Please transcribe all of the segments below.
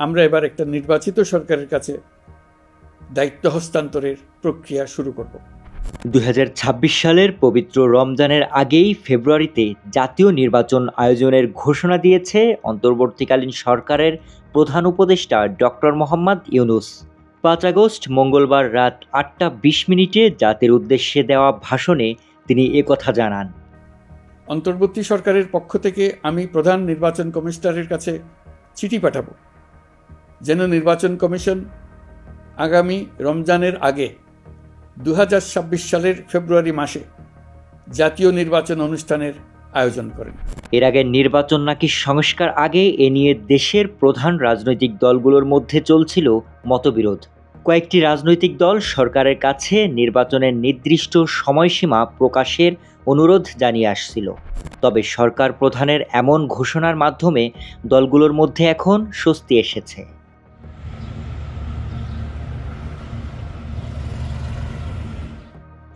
আমরা এবার একটা নির্বাচিত সরকারের কাছে দায়িত্ব হস্তান্তরের প্রক্রিয়া শুরু করব। 2026 সালের পবিত্র রমজানের আগেই ফেব্রুয়ারিতে জাতীয় নির্বাচন আয়োজনের ঘোষণা দিয়েছে অন্তর্বর্তীকালীন সরকারের প্রধান উপদেষ্টা ডক্টর মোহাম্মদ ইউনূস। 5 আগস্ট মঙ্গলবার রাত 8টা 20 মিনিটে জাতির উদ্দেশ্যে দেওয়া ভাষণে তিনি একথা জানান। অন্তর্বর্তী সরকারের পক্ষ থেকে আমি প্রধান নির্বাচন কমিশনারের কাছে চিঠি পাঠাব, যেন নির্বাচন কমিশন আগামী রমজানের আগে 2026 সালের ফেব্রুয়ারি মাসে জাতীয় নির্বাচন অনুষ্ঠানের আয়োজন করেন। এর আগে নির্বাচন নাকি সংস্কার আগে এ নিয়ে দেশের প্রধান রাজনৈতিক দলগুলোর মধ্যে চলছিল মতবিরোধ। কয়েকটি রাজনৈতিক দল সরকারের কাছে নির্বাচনের নির্দিষ্ট সময়সীমা প্রকাশের অনুরোধ জানিয়ে আসছিল। তবে সরকার প্রধানের এমন ঘোষণার মাধ্যমে দলগুলোর মধ্যে এখন স্বস্তি এসেছে।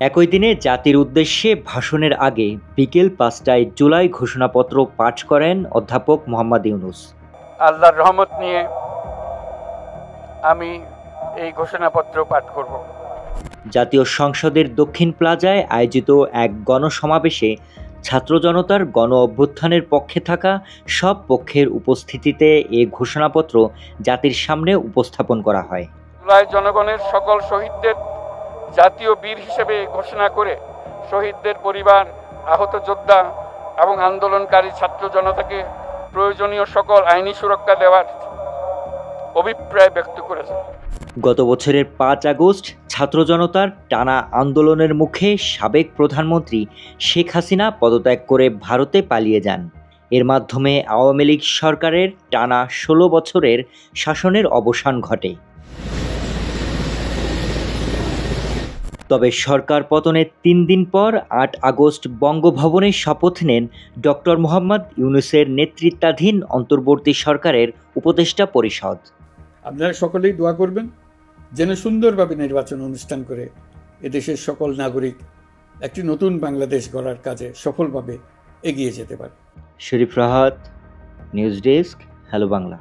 একই দিনে জাতির উদ্দেশ্যে ভাষণের আগে বিকেল 5টায় জুলাই ঘোষণাপত্র পাঠ করেন অধ্যাপক মোহাম্মদ ইউনূস। আল্লাহর রহমত নিয়ে আমি এই ঘোষণাপত্র পাঠ করব। জাতীয় সংসদের দক্ষিণ প্লাজায় আয়োজিত এক গণসমাবেশে ছাত্র জনতার গণ অভ্যুত্থানের পক্ষে থাকা সব পক্ষের উপস্থিতিতে এ ঘোষণাপত্র জাতির সামনে উপস্থাপন করা হয়। জুলাই জনগণের সকল শহীদদের জাতীয় বীর হিসেবে ঘোষণা করে শহীদদের পরিবার, আহত যোদ্ধা এবং আন্দোলনকারী ছাত্র জনতাকে প্রয়োজনীয় সকল আইনি সুরক্ষা দেওয়ার অভিপ্রায় ব্যক্ত করেছে। গত বছরের 5 আগস্ট ছাত্র জনতার টানা আন্দোলনের মুখে সাবেক প্রধানমন্ত্রী শেখ হাসিনা পদত্যাগ করে ভারতে পালিয়ে যান। এর মাধ্যমে আওয়ামী লীগ সরকারের টানা 16 বছরের শাসনের অবসান ঘটে। তবে সরকার পতনের 3 দিন পর 8 আগস্ট বঙ্গভবনে শপথ নেন ডক্টর মোহাম্মদ ইউনূসের নেতৃত্বাধীন অন্তর্বর্তী সরকারের উপদেষ্টা পরিষদ। আপনারা সকলেই দোয়া করবেন যেন সুন্দরভাবে নির্বাচন অনুষ্ঠান করে এদেশের সকল নাগরিক একটি নতুন বাংলাদেশ গড়ার কাজে সফলভাবে এগিয়ে যেতে পারে। Sharif Rahat, news desk, hello Bangla.